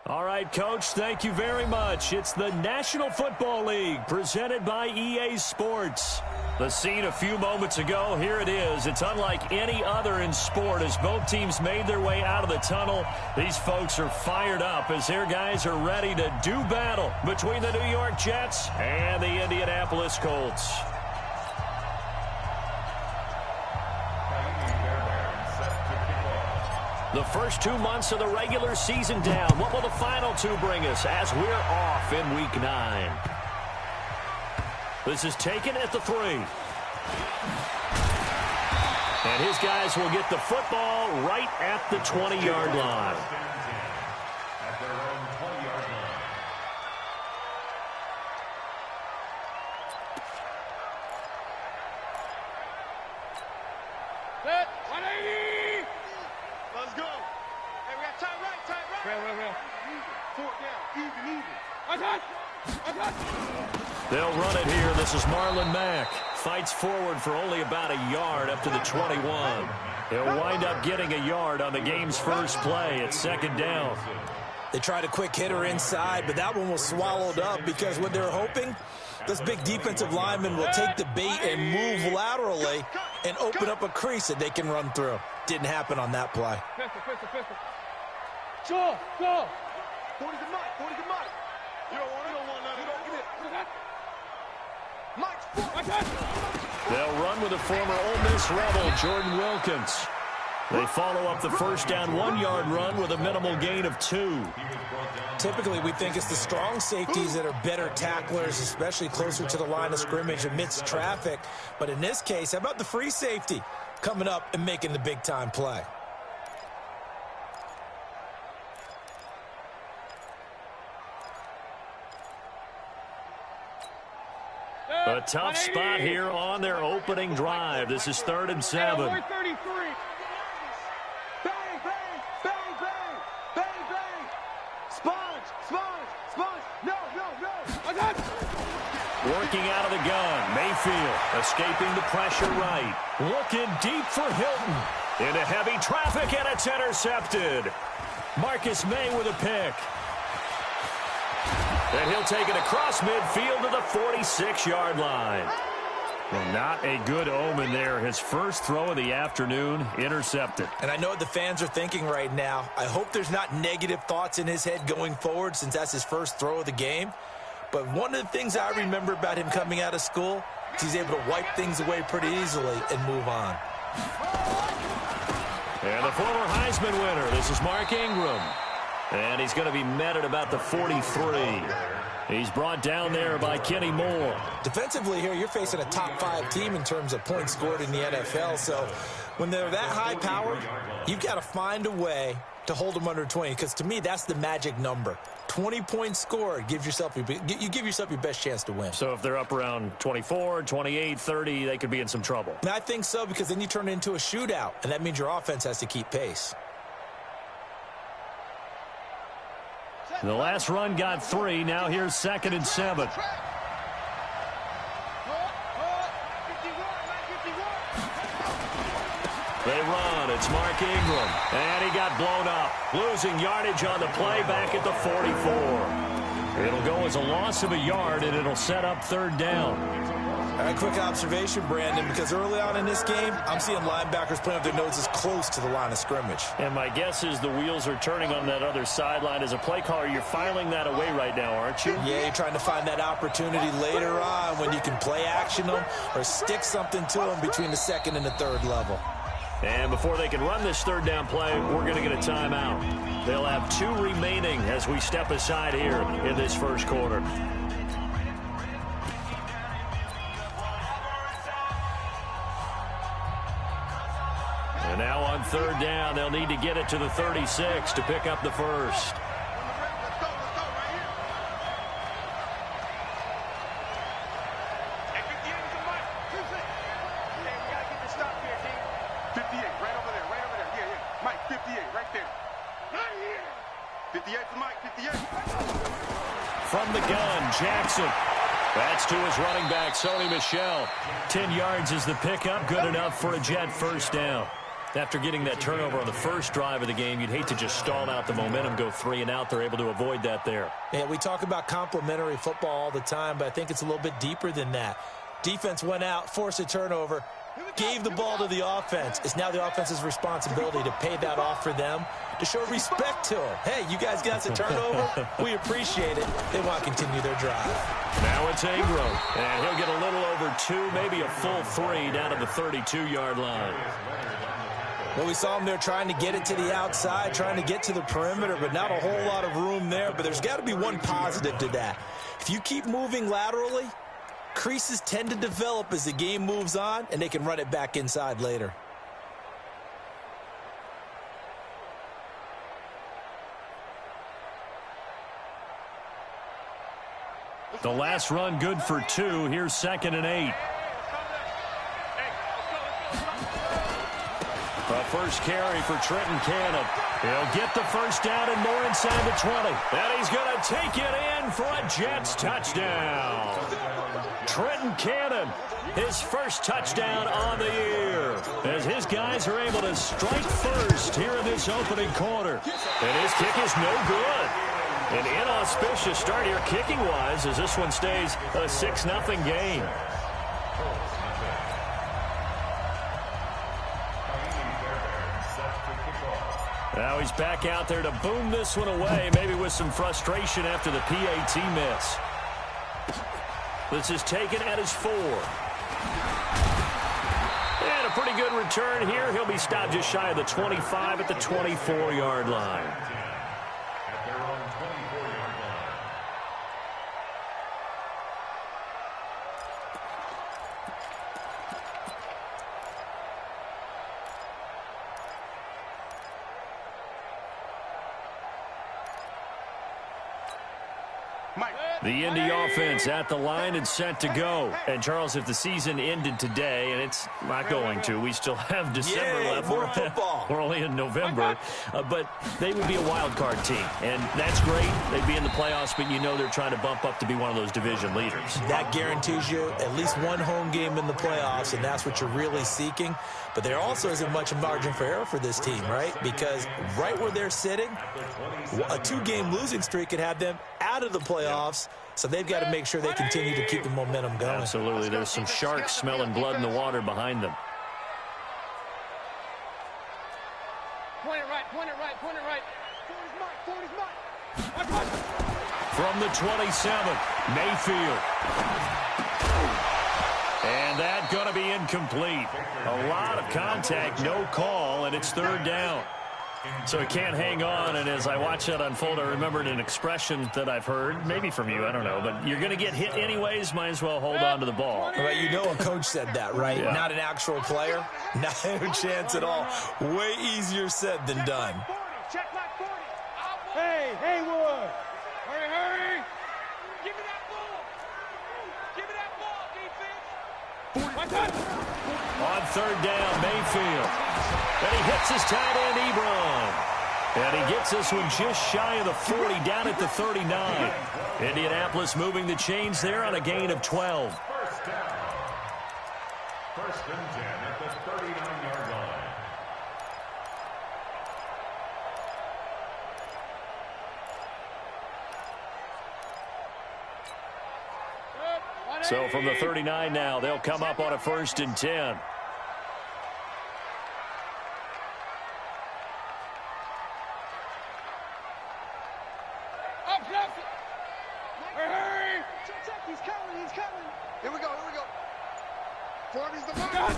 All right, Coach, thank you very much. It's the National Football League presented by EA Sports. The scene a few moments ago, here it is. It's unlike any other in sport as both teams made their way out of the tunnel. These folks are fired up as their guys are ready to do battle between the New York Jets and the Indianapolis Colts. The first 2 months of the regular season down. What will the final two bring us as we're off in Week 9? This is taken at the 3. And his guys will get the football right at the 20-yard line. Set, 180! Let's go. Hey, we got tight right. Real. Fourth down, even. I got. They'll run it here. This is Marlon Mack. Fights forward for only about a yard up to the 21. He'll wind up getting a yard on the game's first play. It's second down. They tried a quick hitter inside, but that one was swallowed up because what they're hoping, this big defensive lineman will take the bait and move laterally and open up a crease that they can run through. Didn't happen on that play. Pistol. Go. 40 to Mike. You don't want nothing. They'll run with the former Ole Miss Rebel, Jordan Wilkins. They follow up the first down 1-yard run with a minimal gain of 2. Typically, we think it's the strong safeties that are better tacklers, especially closer to the line of scrimmage amidst traffic. But in this case, how about the free safety coming up and making the big-time play? A tough spot here on their opening drive. This is 3rd and 7. Bang. Sponge. No. I got it. Working out of the gun. Mayfield escaping the pressure right. Looking deep for Hilton. Into heavy traffic, and it's intercepted. Marcus May with a pick. And he'll take it across midfield to the 46-yard line. Well, not a good omen there. His first throw of the afternoon, intercepted. And I know what the fans are thinking right now. I hope there's not negative thoughts in his head going forward since that's his first throw of the game. But one of the things I remember about him coming out of school is he's able to wipe things away pretty easily and move on. And the former Heisman winner, this is Mark Ingram. And he's going to be met at about the 43. He's brought down there by Kenny Moore. Defensively here, you're facing a top-5 team in terms of points scored in the NFL. So when they're that high power, you've got to find a way to hold them under 20. Because to me, that's the magic number. 20 points scored, you give yourself your best chance to win. So if they're up around 24, 28, 30, they could be in some trouble. And I think so, because then you turn it into a shootout, and that means your offense has to keep pace. The last run got 3. Now here's 2nd and 7. They run. It's Mark Ingram. And he got blown up. Losing yardage on the play back at the 44. It'll go as a loss of a yard, and it'll set up 3rd down. A quick observation, Brandon, because early on in this game, I'm seeing linebackers playing with their noses close to the line of scrimmage. And my guess is the wheels are turning on that other sideline. As a play caller, you're filing that away right now, aren't you? Yeah, you're trying to find that opportunity later on when you can play action them or stick something to them between the 2nd and the 3rd level. And before they can run this 3rd down play, we're going to get a timeout. They'll have 2 remaining as we step aside here in this first quarter. And now on 3rd down, they'll need to get it to the 36 to pick up the first. From the gun, Jackson. That's to his running back, Sony Michel. 10 yards is the pickup, good enough for a Jet first down. After getting that turnover on the first drive of the game, you'd hate to just stall out the momentum, go 3 and out. They're able to avoid that there. Yeah, we talk about complementary football all the time, but I think it's a little bit deeper than that. Defense went out, forced a turnover, gave the ball to the offense. It's now the offense's responsibility to pay that off for them, to show respect to them. Hey, you guys got us a turnover. We appreciate it. They want to continue their drive. Now it's Ingram, and he'll get a little over 2, maybe a full 3 down to the 32-yard line. Well, we saw him there trying to get it to the outside, trying to get to the perimeter, but not a whole lot of room there. But there's got to be one positive to that. If you keep moving laterally, creases tend to develop as the game moves on, and they can run it back inside later. The last run good for 2. Here's 2nd and 8. The first carry for Trenton Cannon. He'll get the first down and more inside the 20. And he's going to take it in for a Jets touchdown. Trenton Cannon, his first touchdown on the year, as his guys are able to strike first here in this opening quarter. And his kick is no good. An inauspicious start here kicking-wise as this one stays a 6-0 game. Now he's back out there to boom this one away, maybe with some frustration after the PAT miss. This is taken at his 4. And a pretty good return here. He'll be stopped just shy of the 25 at the 24-yard line. The Indy offense at the line and set to go. And, Charles, if the season ended today, and it's not going to, we still have December left. More football. We're only in November. But they would be a wild card team. And that's great. They'd be in the playoffs, but you know they're trying to bump up to be one of those division leaders. That guarantees you at least one home game in the playoffs, and that's what you're really seeking. But there also isn't much margin for error for this team, right? Because right where they're sitting, a 2-game losing streak could have them out of the playoffs. So they've got to make sure they continue to keep the momentum going. Absolutely. There's some sharks smelling blood in the water behind them. Point it right, point it right, point it right. 40's mine. From the 27, Mayfield. And that going to be incomplete. A lot of contact, no call, and it's 3rd down. So he can't hang on, and as I watch that unfold, I remembered an expression that I've heard, maybe from you, I don't know, but you're going to get hit anyways, might as well hold on to the ball. Well, you know a coach said that, right? Yeah. Not an actual player. Not a chance at all. Way easier said than done. Check like 40. Hey, Haywood. Hurry. Give me that ball. Give me that ball, defense. On 3rd down, Mayfield. And he hits his tight end, Ebron. And he gets this one just shy of the 40, down at the 39. Indianapolis moving the chains there on a gain of 12. First down. 1st and 10 at the 39-yard line. So from the 39 now, they'll come up on a 1st and 10. Hurry! Check, he's coming. Here we go. 40's the mark.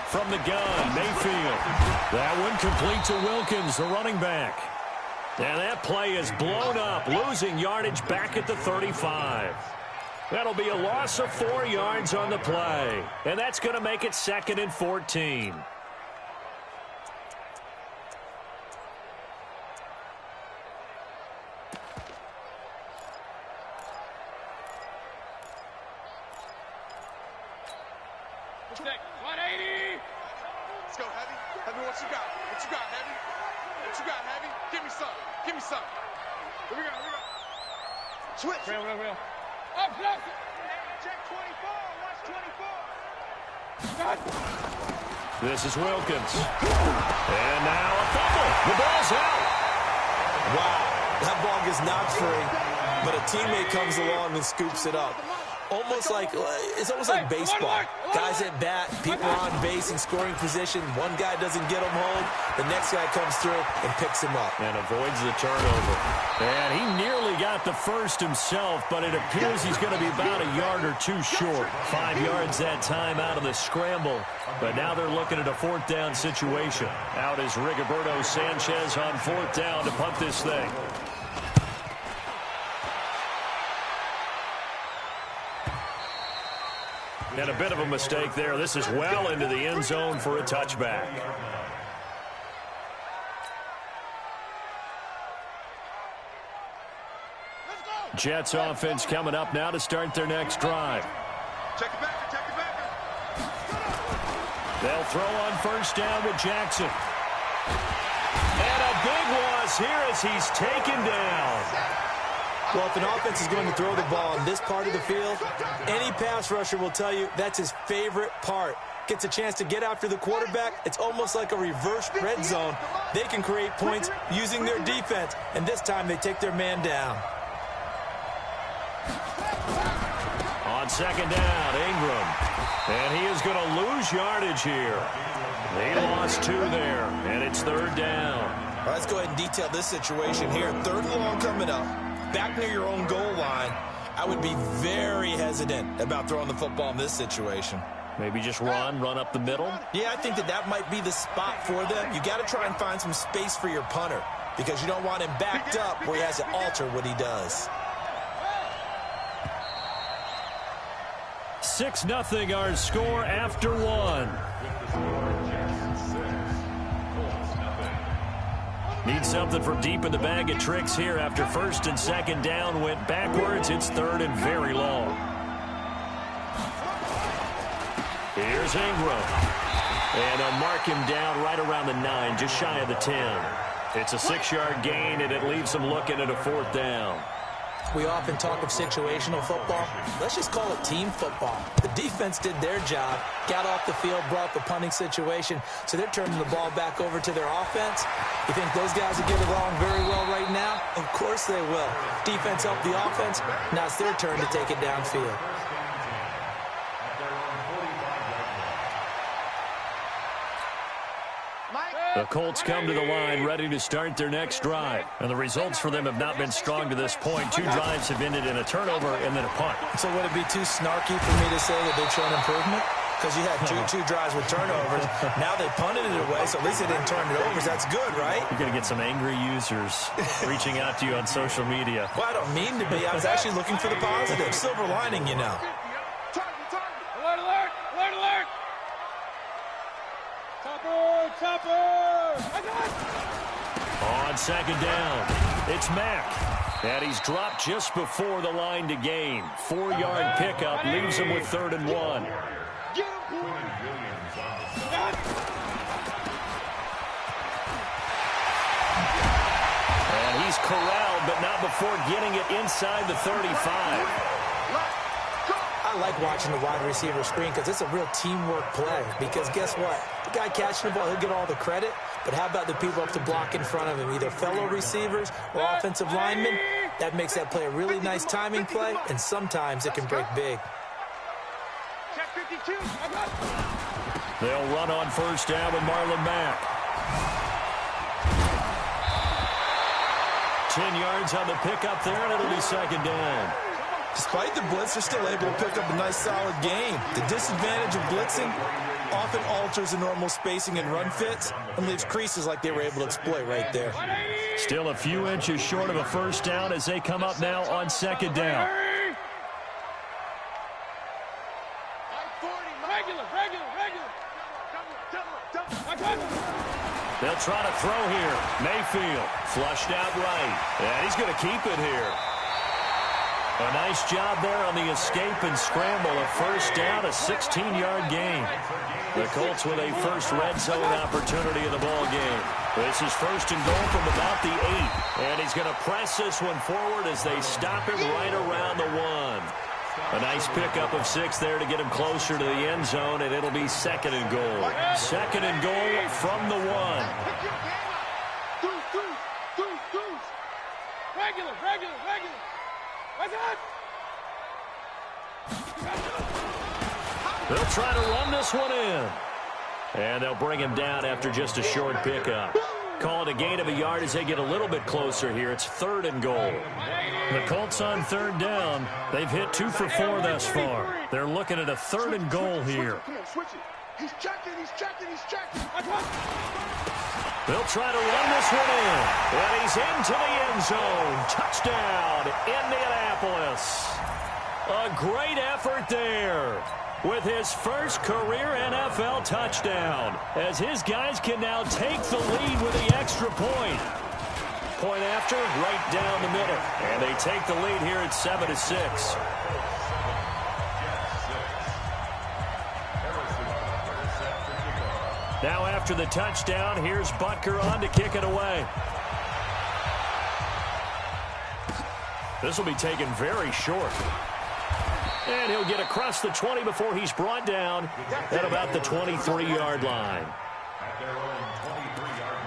From the gun, Mayfield. That one complete to Wilkins, the running back. And that play is blown up, losing yardage back at the 35. That'll be a loss of 4 yards on the play. And that's going to make it 2nd and 14. Check, 180. Let's go, Heavy. Heavy, what you got? Heavy? Heavy? Give me some. Here we go. Switch. Real. Up, left. Check 24. Watch 24. This is Wilkins. And now a fumble. The ball's out. Wow, that ball gets knocked free, but a teammate comes along and scoops it up. It's almost like baseball. Guys at bat, people are on base in scoring position. One guy doesn't get him home. The next guy comes through and picks him up. And avoids the turnover. And he nearly got the first himself, but it appears he's going to be about a yard or two short. 5 yards that time out of the scramble. But now they're looking at a fourth down situation. Out is Rigoberto Sanchez on fourth down to punt this thing. And a bit of a mistake there. This is well into the end zone for a touchback. Jets offense coming up now to start their next drive. Check it back, check it back. They'll throw on first down with Jackson. And a big loss here as he's taken down. Well, if an offense is going to throw the ball on this part of the field, any pass rusher will tell you that's his favorite part. Gets a chance to get after the quarterback. It's almost like a reverse red zone. They can create points using their defense, and this time they take their man down. On second down, Ingram. And he is going to lose yardage here. He lost 2 there, and it's third down. All right, let's go ahead and detail this situation here. Third and long coming up. Back near your own goal line. I would be very hesitant about throwing the football in this situation. Maybe just run up the middle? Yeah, I think that might be the spot for them. You got to try and find some space for your punter because you don't want him backed up where he has to alter what he does. 6-0 our score after 1. Need something from deep in the bag of tricks here after first and second down went backwards. It's third and very long. Here's Ingram. And they'll mark him down right around the 9, just shy of the 10. It's a 6-yard gain, and it leaves them looking at a fourth down. We often talk of situational football. Let's just call it team football. The defense did their job, got off the field, brought the punting situation, so they're turning the ball back over to their offense. You think those guys will get along very well right now? Of course they will. Defense helped the offense. Now it's their turn to take it downfield. The Colts come to the line ready to start their next drive. And the results for them have not been strong to this point. 2 drives have ended in a turnover and then a punt. So would it be too snarky for me to say that they've shown improvement? Because you had two drives with turnovers. Now they punted it away, so at least they didn't turn it over. That's good, right? You're going to get some angry users reaching out to you on social media. Well, I don't mean to be. I was actually looking for the positive. Silver lining, you know. Alert, alert, alert, alert. Topper! On second down, it's Mack. And he's dropped just before the line to gain. 4-yard pickup leaves him with 3rd and 1. And he's corralled, but not before getting it inside the 35. I like watching the wide receiver screen because it's a real teamwork play. Because guess what? The guy catching the ball, he'll get all the credit. But how about the people up to block in front of him, either fellow receivers or offensive linemen? That makes that play a really nice timing play, and sometimes it can break big. Check 52. They'll run on first down with Marlon Mack. 10 yards on the pickup there, and it'll be second down. Despite the blitz, they're still able to pick up a nice, solid gain. The disadvantage of blitzing often alters the normal spacing and run fits and leaves creases like they were able to exploit right there. Still a few inches short of a first down as they come up now on second down. They'll try to throw here. Mayfield flushed out right. And he's going to keep it here. A nice job there on the escape and scramble. A first down, a 16-yard gain. The Colts with a first red zone opportunity in the ball game. This is first and goal from about the 8. And he's going to press this one forward as they stop him right around the 1. A nice pickup of 6 there to get him closer to the end zone, and it'll be 2nd and goal. 2nd and goal from the 1. Regular. What's up? They'll try to run this one in. And they'll bring him down after just a short pickup. Call it a gain of a yard as they get a little bit closer here. It's 3rd and goal. The Colts on 3rd down. They've hit 2 for 4 thus far. They're looking at a 3rd and goal here. Come on, switch it. He's checking. They'll try to run this one in. And he's into the end zone. Touchdown, Indianapolis. A great effort there with his first career NFL touchdown, as his guys can now take the lead with the extra point. Point after, right down the middle. And they take the lead here at 7-6. Now after the touchdown, here's Butker on to kick it away. This will be taken very short. And he'll get across the 20 before he's brought down at about the 23-yard line. At their own 23-yard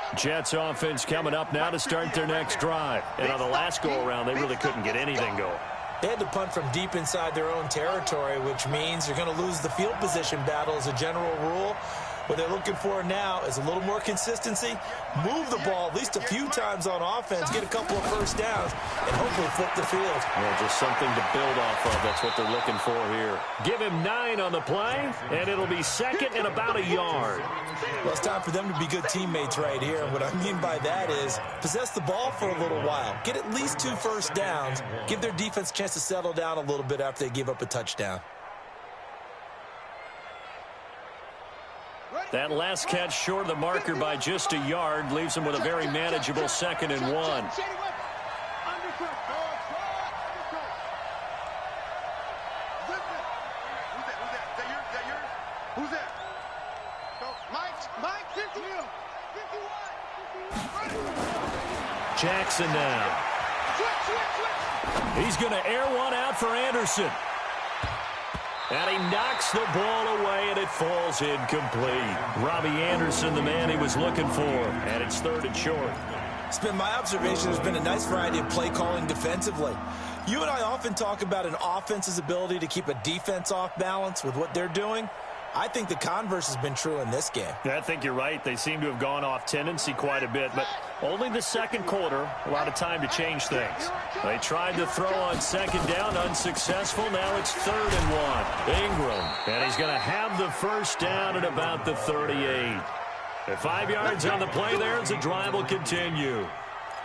line. Jets offense coming up now to start their next drive. And on the last go-around, they really couldn't get anything going. They had to punt from deep inside their own territory, which means you're going to lose the field position battle as a general rule. What they're looking for now is a little more consistency, move the ball at least a few times on offense, get a couple of first downs, and hopefully flip the field. Yeah, just something to build off of. That's what they're looking for here. Give him 9 on the play, and it'll be 2nd and about a yard. Well, it's time for them to be good teammates right here. What I mean by that is possess the ball for a little while, get at least 2 first downs, give their defense a chance to settle down a little bit after they give up a touchdown. That last catch short of the marker by just a yard leaves him with a very manageable 2nd and 1. Who's that? Mike, 51. Jackson now. He's going to air one out for Anderson. And he knocks the ball away, and it falls incomplete. Robbie Anderson, the man he was looking for, and it's 3rd and short. It's been my observation there's been a nice variety of play calling defensively. You and I often talk about an offense's ability to keep a defense off balance with what they're doing. I think the converse has been true in this game. I think you're right. They seem to have gone off tendency quite a bit, but only the 2nd quarter, a lot of time to change things. They tried to throw on 2nd down, unsuccessful. Now it's 3rd and 1. Ingram, and he's going to have the first down at about the 38. At 5 yards on the play there as the drive will continue.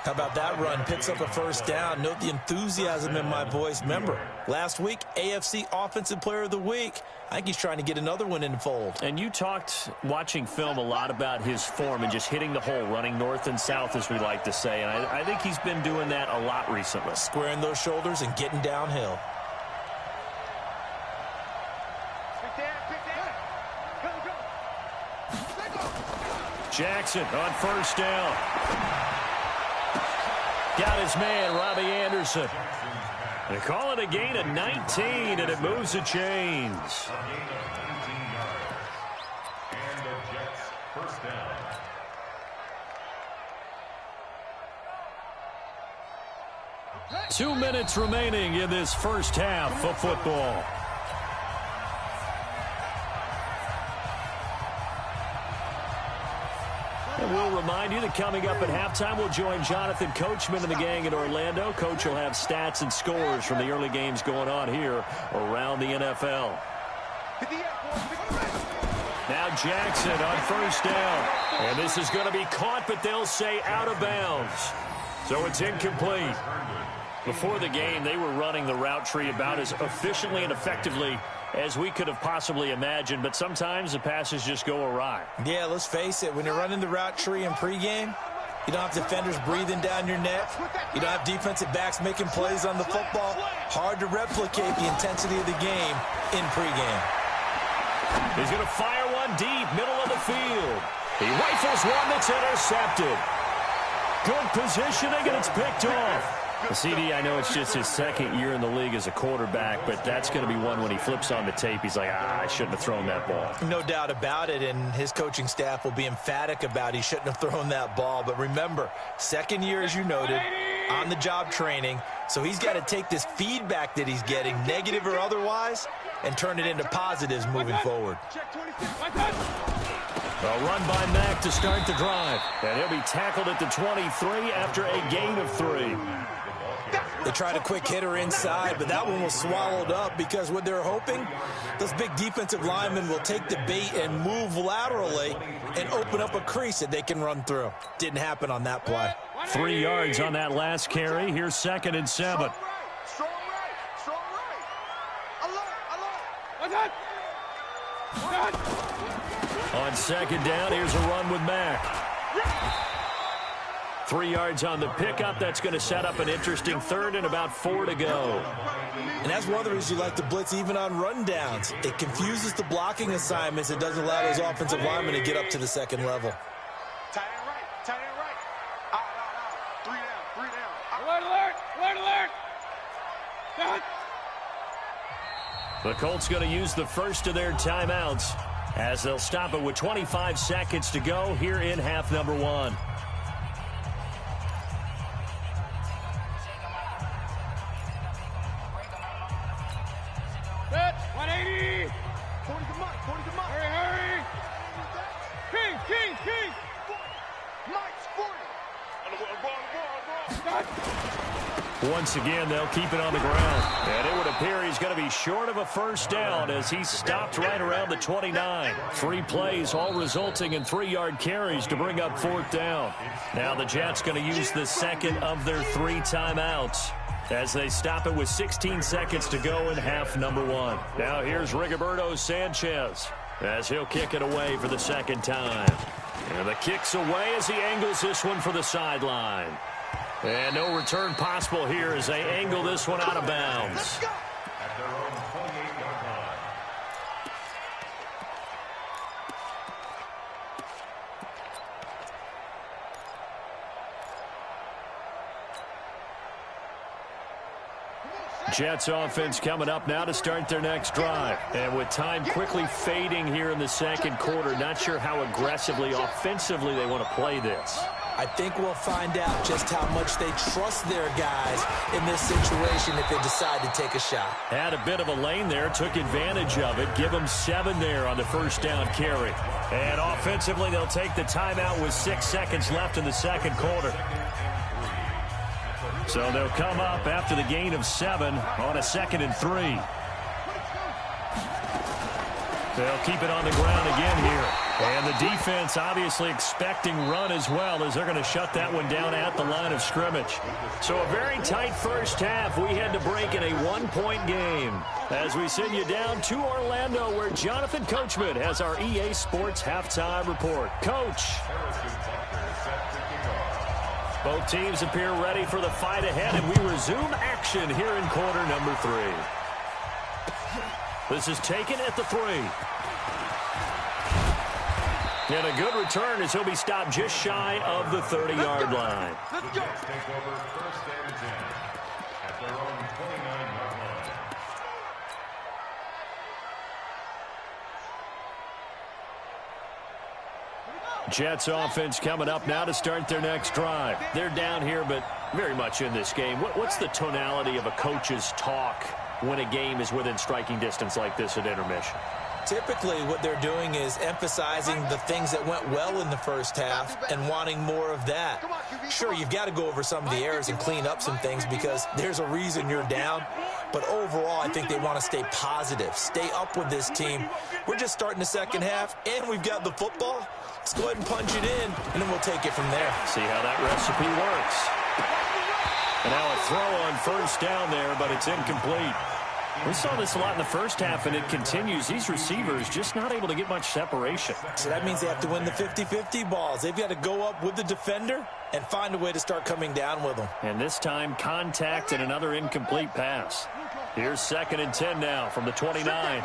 How about that run? Picks up a first down. Note the enthusiasm in my voice. Remember, last week, AFC Offensive Player of the Week. I think he's trying to get another one in the fold. And you talked, watching film, a lot about his form and just hitting the hole, running north and south, as we like to say. And I think he's been doing that a lot recently. Squaring those shoulders and getting downhill. Jackson on first down. Got his man, Robbie Anderson. They call it a gain of 19, and it moves the chains. A gain of 19 yards. And the Jets first down. Two minutes remaining in this first half of football. And we'll remind you that coming up at halftime, we'll join Jonathan Coachman and the gang in Orlando. Coach will have stats and scores from the early games going on here around the NFL. Now Jackson on first down. And this is going to be caught, but they'll say out of bounds. So it's incomplete. Before the game, they were running the route tree about as efficiently and effectively as we could have possibly imagined, but sometimes the passes just go awry. Yeah, let's face it. When you're running the route tree in pregame, you don't have defenders breathing down your neck. You don't have defensive backs making plays on the football. Hard to replicate the intensity of the game in pregame. He's going to fire one deep, middle of the field. He rifles one that's intercepted. Good positioning, and it's picked off. The CD, I know it's just his second year in the league as a quarterback, but that's going to be one when he flips on the tape. He's like, I shouldn't have thrown that ball. No doubt about it, and his coaching staff will be emphatic about he shouldn't have thrown that ball. But remember, second year, as you noted, on-the-job training, so he's got to take this feedback that he's getting, negative or otherwise, and turn it into positives moving forward. A run by Mack to start the drive, and he'll be tackled at the 23 after a gain of 3. They tried a quick hitter inside, but that one was swallowed up because what they're hoping, those big defensive linemen will take the bait and move laterally and open up a crease that they can run through. Didn't happen on that play. 3 yards on that last carry. Here's 2nd and 7. Strong right. Strong right. Alert. On 2nd down, here's a run with Mack. 3 yards on the pickup. That's going to set up an interesting 3rd and about 4 to go. And that's one of the reasons you like to blitz even on rundowns. It confuses the blocking assignments. It doesn't allow those offensive linemen to get up to the second level. Tight end right. Tight end right. Out. 3 down. Alert. The Colts going to use the first of their timeouts as they'll stop it with 25 seconds to go here in half number 1. Set. 180. 40 to Mike. Hurry. King. Mike's 40. Once again, they'll keep it on the ground. And it would appear he's going to be short of a first down as he stopped right around the 29. 3 plays, all resulting in 3-yard carries to bring up 4th down. Now the Jets going to use the second of their 3 timeouts as they stop it with 16 seconds to go in half number 1. Now here's Rigoberto Sanchez as he'll kick it away for the second time. And the kick's away as he angles this one for the sideline. And no return possible here as they angle this one out of bounds. At their own 28-yard line. Jets offense coming up now to start their next drive. And with time quickly fading here in the second quarter, not sure how aggressively, offensively they want to play this. I think we'll find out just how much they trust their guys in this situation if they decide to take a shot. Had a bit of a lane there, took advantage of it. Give them 7 there on the first down carry. And offensively, they'll take the timeout with 6 seconds left in the second quarter. So they'll come up after the gain of 7 on a 2nd and 3. They'll keep it on the ground again here. And the defense obviously expecting run as well as they're going to shut that one down at the line of scrimmage. So a very tight first half. We had to break in a 1-point game as we send you down to Orlando where Jonathan Coachman has our EA Sports halftime report. Coach. Both teams appear ready for the fight ahead, and we resume action here in quarter number 3. This is taken at the 3. And a good return as he'll be stopped just shy of the 30-yard line. Let's go. Take over 1st and 10 at their own 29-yard line. Jets offense coming up now to start their next drive. They're down here, but very much in this game. What's the tonality of a coach's talk when a game is within striking distance like this at intermission? Typically, what they're doing is emphasizing the things that went well in the first half and wanting more of that. Sure, you've got to go over some of the errors and clean up some things because there's a reason you're down. But overall, I think they want to stay positive, stay up with this team. We're just starting the second half, and we've got the football. Let's go ahead and punch it in, and then we'll take it from there. See how that recipe works. And now a throw on first down there, but it's incomplete. We saw this a lot in the first half, and it continues. These receivers just not able to get much separation. So that means they have to win the 50-50 balls. They've got to go up with the defender and find a way to start coming down with them. And this time, contact and another incomplete pass. Here's 2nd and 10 now from the 29.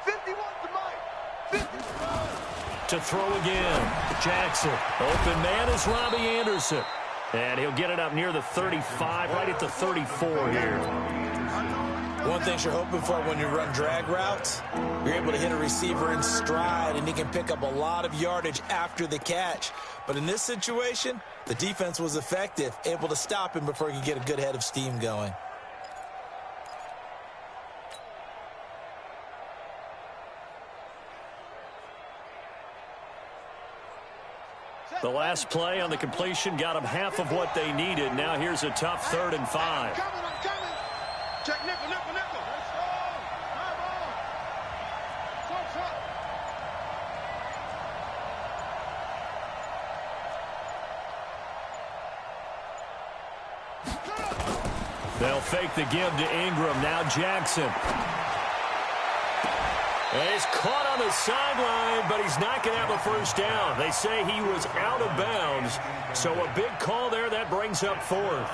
51 to Mike. 51. To throw again. Jackson. Open man is Robbie Anderson. And he'll get it up near the 35, right at the 34 here. One thing you're hoping for when you run drag routes, you're able to hit a receiver in stride, and he can pick up a lot of yardage after the catch. But in this situation, the defense was effective, able to stop him before he could get a good head of steam going. The last play on the completion got them half of what they needed. Now here's a tough 3rd and 5. I'm coming. Check nickel. They'll fake the give to Ingram. Now Jackson. And he's caught on the sideline, but he's not going to have a first down. They say he was out of bounds, so a big call there. That brings up 4th.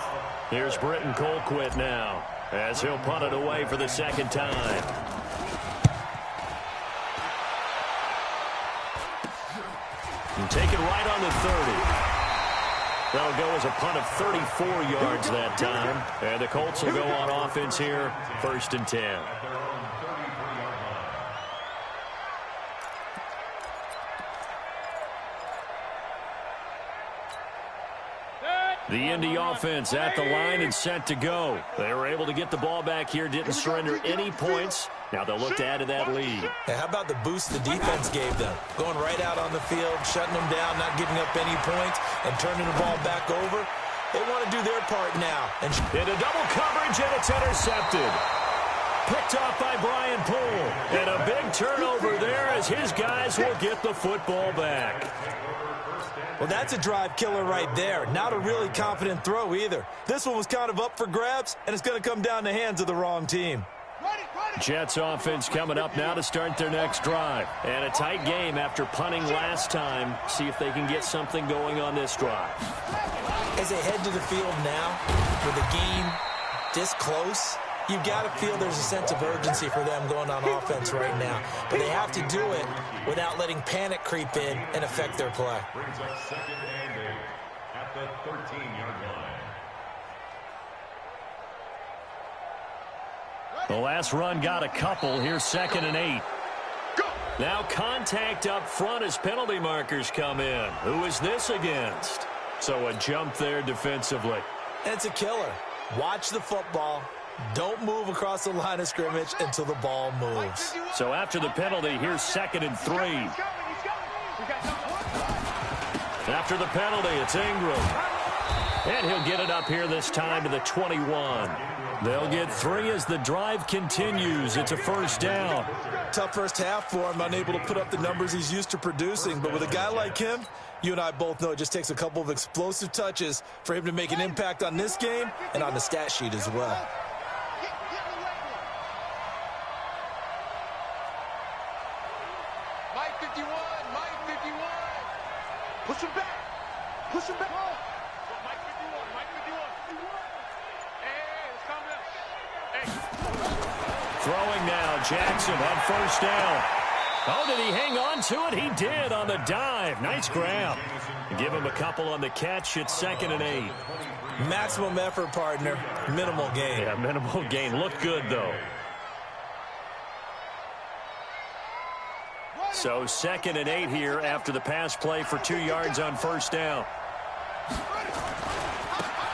Here's Britton Colquitt now, as he'll punt it away for the second time. And take it right on the 30. That'll go as a punt of 34 yards that time. And the Colts will go on offense here, 1st and 10. The Indy offense at the line and set to go. They were able to get the ball back here, didn't surrender any points. Now they'll look to add to that lead. Hey, how about the boost the defense gave them? Going right out on the field, shutting them down, not giving up any points, and turning the ball back over. They want to do their part now. And into double coverage, and it's intercepted. Picked off by Brian Poole. And a big turnover there as his guys will get the football back. Well, that's a drive killer right there. Not a really confident throw either. This one was kind of up for grabs, and it's going to come down the hands of the wrong team. Jets offense coming up now to start their next drive. And a tight game after punting last time. See if they can get something going on this drive. As they head to the field now, with the game this close, you've got to feel there's a sense of urgency for them going on offense right now. But they have to do it without letting panic creep in and affect their play. Brings up 2nd and 8 at the 13-yard line. The last run got a couple. Here's 2nd and 8. Now contact up front as penalty markers come in. Who is this against? So a jump there defensively. It's a killer. Watch the football. Don't move across the line of scrimmage until the ball moves. So after the penalty, here's 2nd and 3. After the penalty, it's Ingram. And he'll get it up here this time to the 21. They'll get 3 as the drive continues. It's a first down. Tough first half for him, unable to put up the numbers he's used to producing. But with a guy like him, you and I both know it just takes a couple of explosive touches for him to make an impact on this game and on the stat sheet as well. Mike 51. Push him back. Mike 51. Hey, let's calm down. Hey. Throwing now, Jackson on first down. Oh, did he hang on to it? He did on the dive. Nice grab. Give him a couple on the catch. It's 2nd and 8. Maximum effort, partner. Minimal gain. Yeah, minimal gain. Looked good, though. So 2nd and 8 here after the pass play for 2 yards on first down.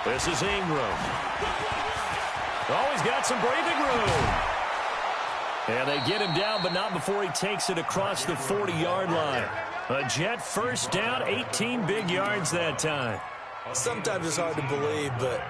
This is Ingram. Oh, he's got some breathing room. And they get him down, but not before he takes it across the 40-yard line. A Jet first down, 18 big yards that time. Sometimes it's hard to believe, but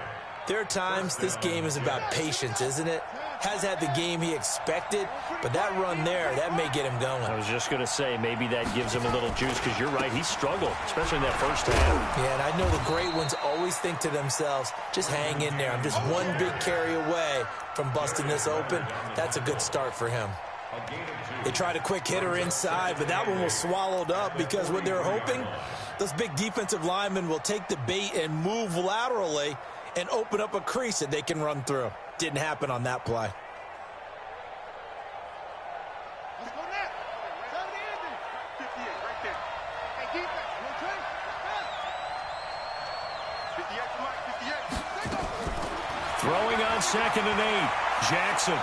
there are times this game is about patience, isn't it? Has had the game he expected, but that run there, that may get him going. I was just going to say, maybe that gives him a little juice, because you're right, he struggled, especially in that first half. Yeah, and I know the great ones always think to themselves, just hang in there. I'm just one big carry away from busting this open. That's a good start for him. They tried a quick hitter inside, but that one was swallowed up because what they're hoping, those big defensive linemen will take the bait and move laterally and open up a crease that they can run through. Didn't happen on that play. Throwing on 2nd and 8. Jackson.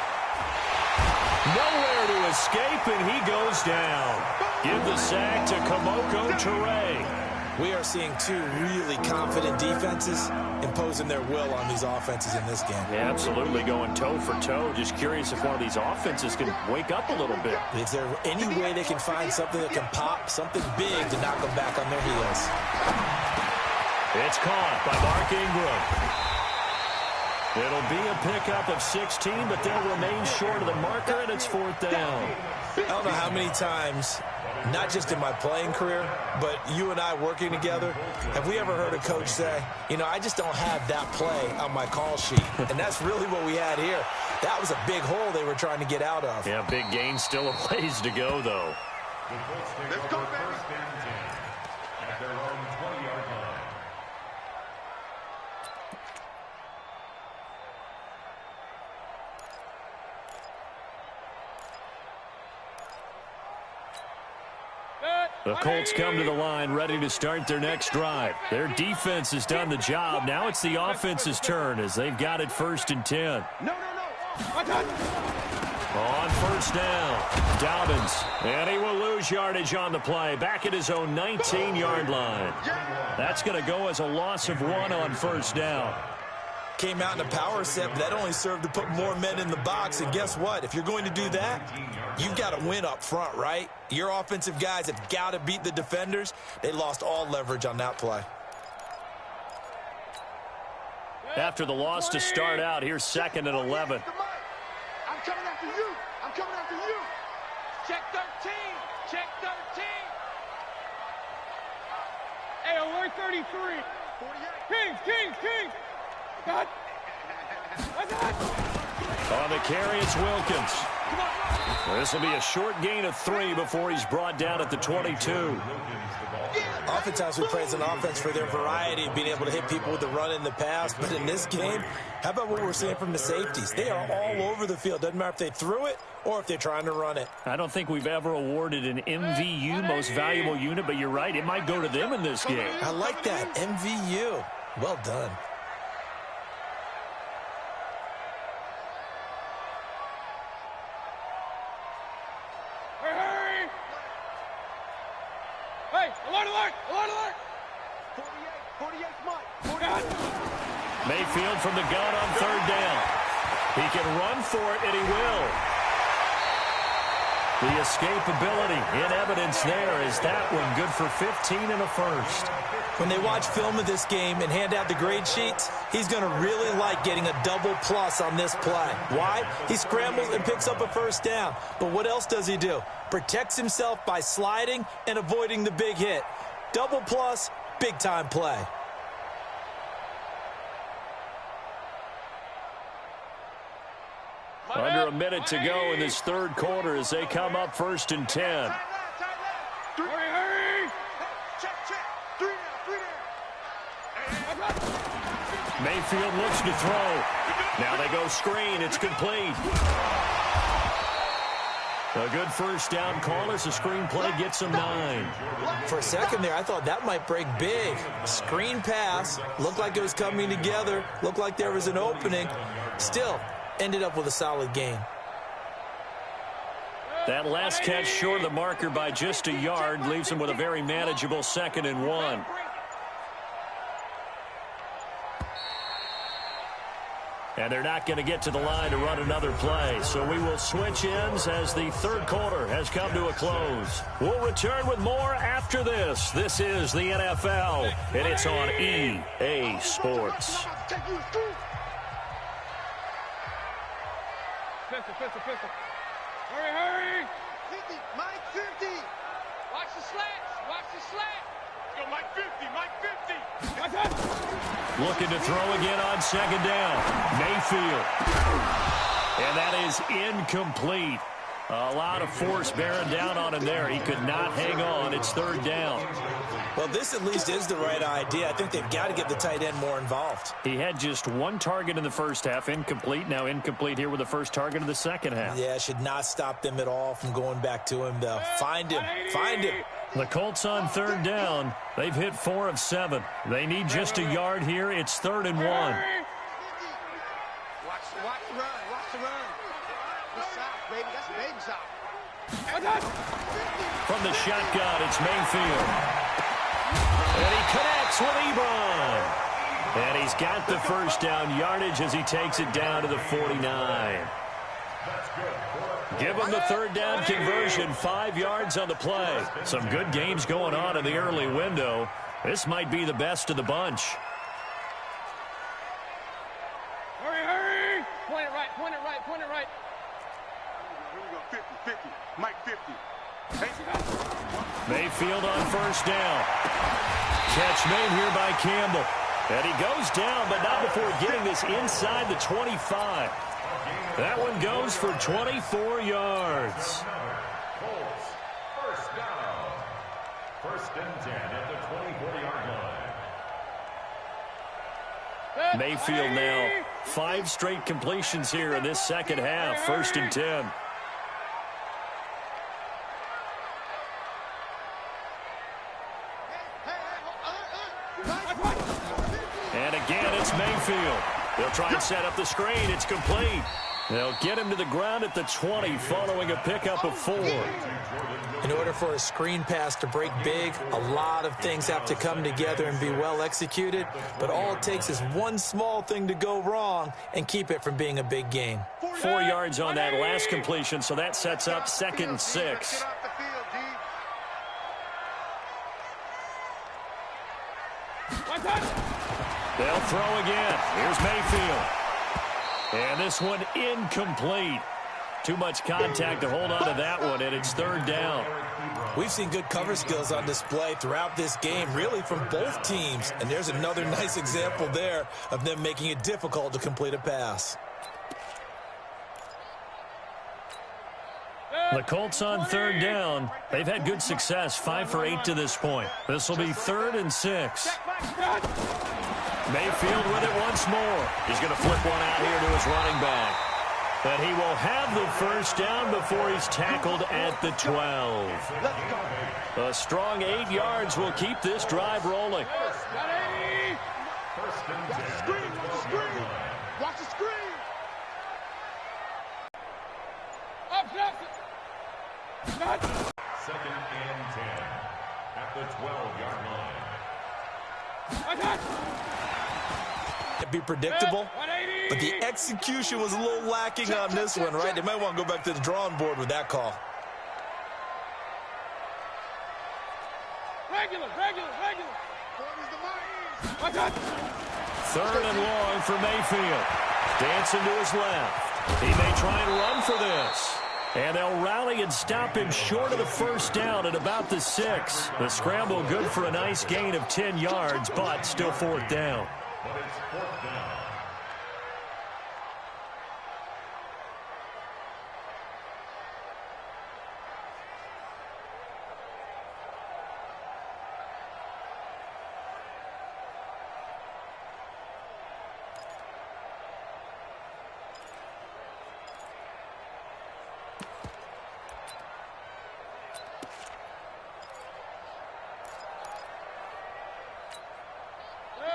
Nowhere to escape, and he goes down. Give the sack to Kamoko Toure. We are seeing two really confident defenses imposing their will on these offenses in this game. Yeah, absolutely, going toe for toe. Just curious if one of these offenses can wake up a little bit. Is there any way they can find something that can pop, something big to knock them back on their heels? It's caught by Mark Ingram. It'll be a pickup of 16, but they'll remain short of the marker, and it's 4th down. I don't know how many times, not just in my playing career, but you and I working together, have we ever heard a coach say, you know, I just don't have that play on my call sheet. And that's really what we had here. That was a big hole they were trying to get out of. Yeah, big gain, still a ways to go, though. Let's go, baby. At their own 20-yard line. The Colts come to the line ready to start their next drive. Their defense has done the job. Now it's the offense's turn as they've got it 1st and 10. No. On 1st down, Dobbins. And he will lose yardage on the play. Back at his own 19-yard line. That's going to go as a loss of 1 on 1st down. Came out in a power set, but that only served to put more men in the box. And guess what? If you're going to do that, you've got to win up front, right? Your offensive guys have got to beat the defenders. They lost all leverage on that play. After the loss to start out, here's 2nd and 11. I'm coming after you. I'm coming after you. Check 13. Check 13. Hey, alert 33. 48. Kings. God. On the carry, it's Wilkins. This will be a short gain of 3 before he's brought down at the 22. Oftentimes we praise an offense for their variety of being able to hit people with the run and the pass. But in this game, how about what we're seeing from the safeties? They are all over the field. Doesn't matter if they threw it or if they're trying to run it. I don't think we've ever awarded an MVU, most valuable unit, but you're right. It might go to them in this game. I like that. MVU. Well done. Hey, alert! 48 Mike. Mayfield from the gun on 3rd down. He can run for it, and he will. The escapability in evidence there is that one good for 15 and a 1st. When they watch film of this game and hand out the grade sheets, he's going to really like getting a double plus on this play. Why? He scrambles and picks up a 1st down. But what else does he do? Protects himself by sliding and avoiding the big hit. Double plus, big-time play. Under a minute to go in this 3rd quarter as they come up 1st and 10. Hurry! Check. 3 down. Mayfield looks to throw. Now they go screen. It's complete. A good 1st down call as the screen play gets him 9. For a second there, I thought that might break big. Screen pass. Looked like it was coming together. Looked like there was an opening. Still, ended up with a solid gain. That last catch short of the marker by just a yard leaves him with a very manageable 2nd and 1. And they're not going to get to the line to run another play. So we will switch ends as the 3rd quarter has come to a close. We'll return with more after this. This is the NFL, and it's on EA Sports. Pistol. Hurry! 50, Mike 50. Watch the slat. Go, Mike 50. Looking to throw again on 2nd down. Mayfield. And that is incomplete. A lot of force bearing down on him there. He could not hang on. It's 3rd down. Well, this at least is the right idea. I think they've got to get the tight end more involved. He had just 1 target in the 1st half. Incomplete. Now incomplete here with the 1st target of the 2nd half. Yeah, should not stop them at all from going back to him, though. Find him. The Colts on 3rd down. They've hit 4 of 7. They need just a yard here. It's 3rd and 1. From the shotgun, it's Mayfield. And he connects with Ebron. And he's got the first down yardage as he takes it down to the 49. Give him the third down conversion, 5 yards on the play. Some good games going on in the early window. This might be the best of the bunch. Hurry, hurry! Point it right, point it right, point it right. Here we go, 50, 50. Mike 50. Hey. Mayfield on first down. Catch made here by Campbell. And he goes down, but not before getting this inside the 25. That one goes for 24 yards. First down. First and 10 at the 24-yard line. Mayfield now 5 straight completions here in this second half. First and 10. And again, it's Mayfield. They'll try and set up the screen. It's complete. They'll get him to the ground at the 20 following a pickup of 4. In order for a screen pass to break big, a lot of things have to come together and be well executed. But all it takes is one small thing to go wrong and keep it from being a big gain. 4 yards on that last completion, so that sets up 2nd and 6. They'll throw again. Here's Mayfield. And this one incomplete. Too much contact to hold on to that one, and it's 3rd down. We've seen good cover skills on display throughout this game, really from both teams. And there's another nice example there of them making it difficult to complete a pass. The Colts on 3rd down. They've had good success, 5 for 8 to this point. This will be 3rd and 6. Mayfield with it once more. He's going to flip one out here to his running back. And he will have the first down before he's tackled at the 12. A strong 8 yards will keep this drive rolling. Watch the screen, watch the screen. Watch the screen. Up, 2nd and 10 at the 12-yard line. It'd be predictable, but the execution was a little lacking on this one, right? They might want to go back to the drawing board with that call. regular. 3rd and long for Mayfield. Dancing to his left. He may try and run for this. And they'll rally and stop him short of the first down at about the 6. The scramble good for a nice gain of 10 yards, but still 4th down. But it's 4th down.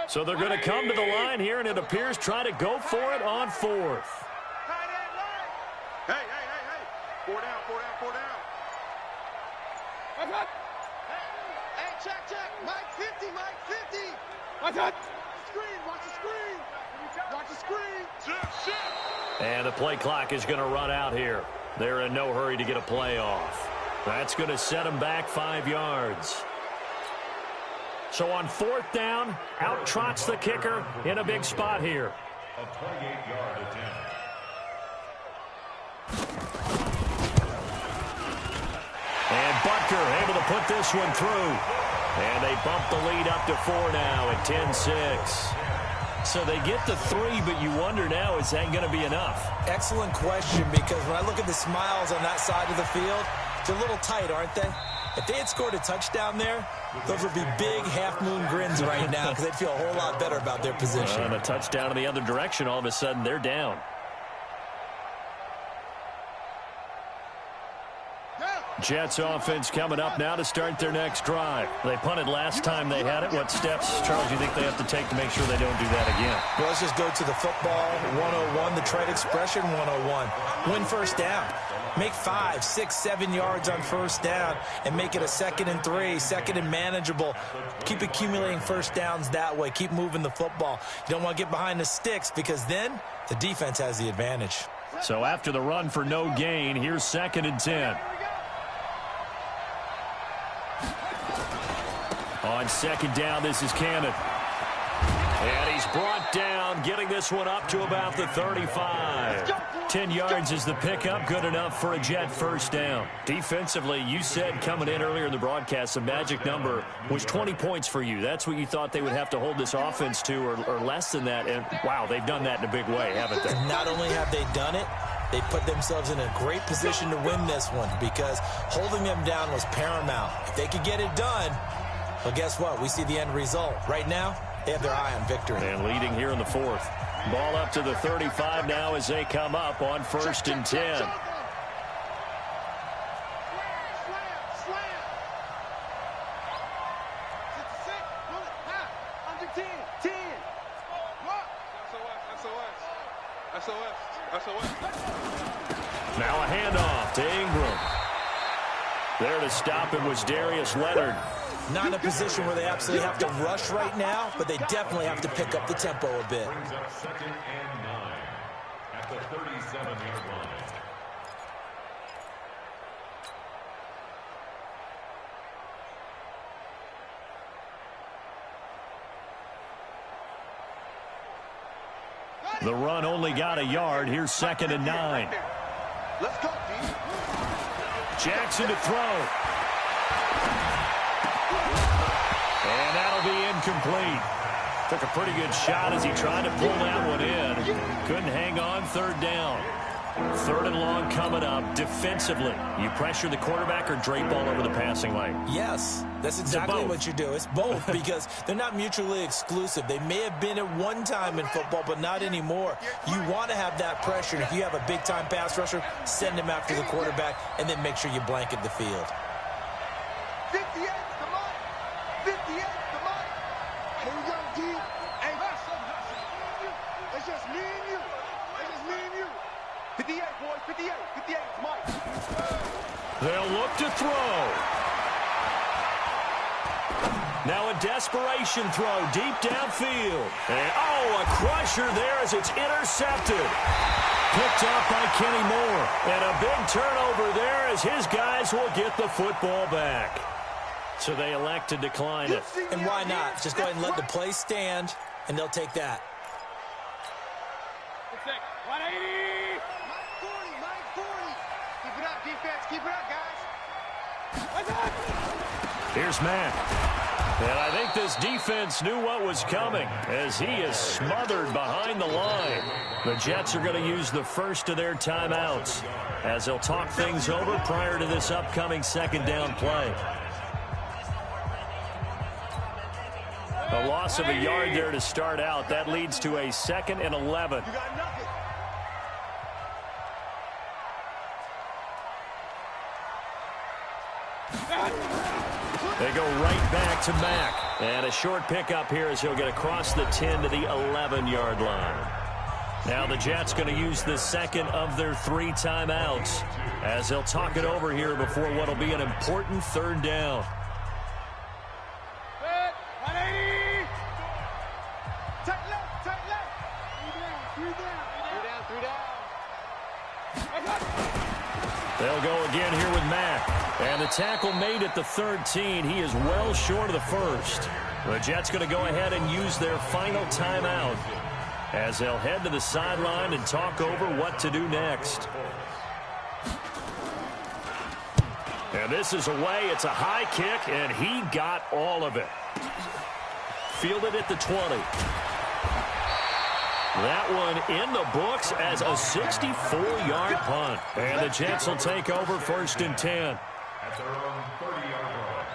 So they're going to come to the line here, and it appears try to go for it on 4th. Hey. 4 down. Hey, check. Mike 50. Watch the screen. And the play clock is going to run out here. They're in no hurry to get a play off. That's going to set them back 5 yards. So on 4th down, out trots the kicker in a big spot here. A 28-yard attempt. And Butker able to put this one through. And they bump the lead up to 4 now at 10-6. So they get the 3, but you wonder now, is that going to be enough? Excellent question, because when I look at the smiles on that side of the field, they're a little tight, aren't they? If they had scored a touchdown there, those would be big half-moon grins right now because they'd feel a whole lot better about their position. And a touchdown in the other direction, all of a sudden they're down. Jets offense coming up now to start their next drive. They punted last time they had it. What steps, Charles, do you think they have to take to make sure they don't do that again? Well, let's just go to the football 101, the trade expression 101. Win first down. Make 5, 6, 7 yards on first down and make it a 2nd and 3, 2nd and manageable. Keep accumulating first downs that way. Keep moving the football. You don't want to get behind the sticks because then the defense has the advantage. So after the run for no gain, here's 2nd and 10. On 2nd down, this is Cannon. And he's brought down, getting this one up to about the 35. 10 yards is the pickup, good enough for a Jet first down. Defensively, you said coming in earlier in the broadcast, the magic number was 20 points for you. That's what you thought they would have to hold this offense to, or less than that. And, wow, they've done that in a big way, haven't they? And not only have they done it, they put themselves in a great position to win this one because holding them down was paramount. If they could get it done, well, guess what? We see the end result. Right now, they have their eye on victory. And leading here in the 4th. Ball up to the 35 now as they come up on 1st and 10. Now a handoff to Ingram. There to stop it was Darius Leonard. Not in a position where they absolutely have to rush right now, but they definitely have to pick up the tempo a bit. Brings up 2nd and 9 at the 37-yard line. The run only got a yard. Here's 2nd and 9. Let's go, D. Jackson to throw. And that'll be incomplete. Took a pretty good shot as he tried to pull that one in. Couldn't hang on, 3rd down. 3rd and long coming up. Defensively, you pressure the quarterback or drape all over the passing lane? Yes, that's exactly what you do. It's both because they're not mutually exclusive. They may have been at one time in football, but not anymore. You want to have that pressure. And if you have a big-time pass rusher, send him after the quarterback and then make sure you blanket the field. 58, come on. 58, come on. Here we go, D. Hey, it's just me and you. It's just me and you. 58, boys, 58, 58, it's Mike. They'll look to throw. Now a desperation throw deep downfield. And, a crusher there as it's intercepted. Picked up by Kenny Moore. And a big turnover there as his guys will get the football back. So they elect to decline it. And why not? Just go ahead and let the play stand, and they'll take that. 180. Mike 40. Keep it up, defense. Keep it up, guys. Here's Mack. And I think this defense knew what was coming as he is smothered behind the line. The Jets are going to use the first of their timeouts as they'll talk things over prior to this upcoming 2nd down play. A loss of a yard there to start out. That leads to a 2nd and 11. You got nothing. They go right back to Mack. And a short pickup here as he'll get across the 10 to the 11-yard line. Now the Jets going to use the 2nd of their 3 timeouts as they'll talk it over here before what will be an important 3rd down. 180. Tight left, tight left. 3 down. They'll go again here with Mack. And the tackle made at the 13. He is well short of the 1st. The Jets going to go ahead and use their final timeout as they'll head to the sideline and talk over what to do next. And this is away. It's a high kick, and he got all of it. Fielded at the 20. That one in the books as a 64-yard punt. And the Jets will take over 1st and 10. At their own 30-yard line.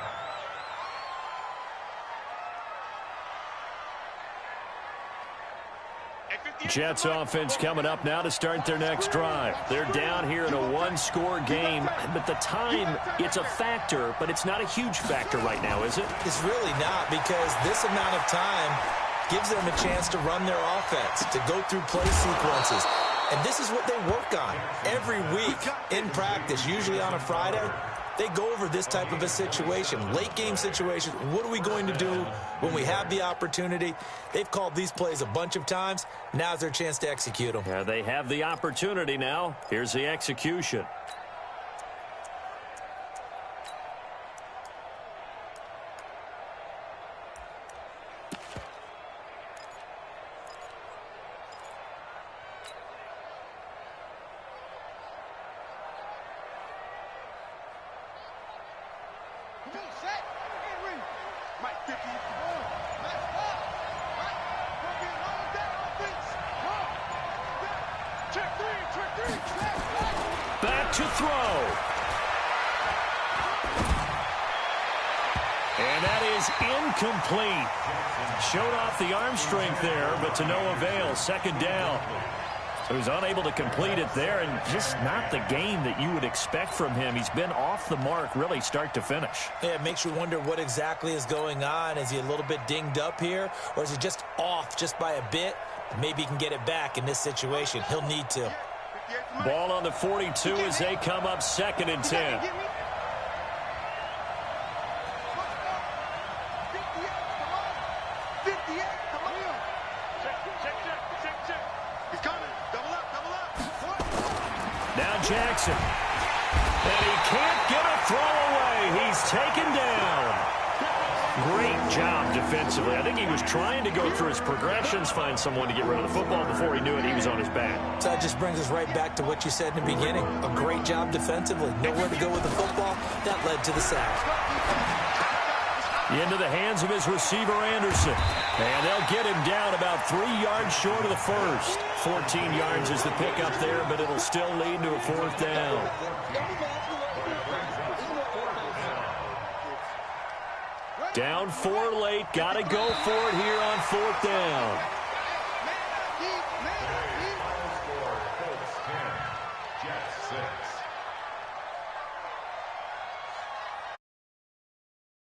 Hey, 58, Jets offense coming up now to start their next drive. They're down here in a one-score game, but the time, it's a factor, but it's not a huge factor right now, is it? It's really not, because this amount of time gives them a chance to run their offense, to go through play sequences. And this is what they work on every week in practice, usually on a Friday. They go over this type of a situation, late game situation. What are we going to do when we have the opportunity? They've called these plays a bunch of times. Now's their chance to execute them. Yeah, they have the opportunity now. Here's the execution. Back to throw. And that is incomplete. Showed off the arm strength there, but to no avail. Second down. So he's unable to complete it there, and just not the game that you would expect from him. He's been off the mark really start to finish. Yeah, it makes you wonder what exactly is going on. Is he a little bit dinged up here, or is he just off just by a bit? Maybe he can get it back in this situation. He'll need to. Ball on the 42 as they come up 2nd and 10. Now Jackson. And he can't get a throw away. He's taken down. Great job defensively. I think he was trying to go through his progressions, find someone to get rid of the football. Before he knew it, he was on his back. So that just brings us right back to what you said in the beginning. A great job defensively. Nowhere to go with the football. That led to the sack. Into the hands of his receiver, Anderson. And they'll get him down about 3 yards short of the first. 14 yards is the pickup there, but it'll still lead to a 4th down. Down 4 late. Got to go for it here on 4th down.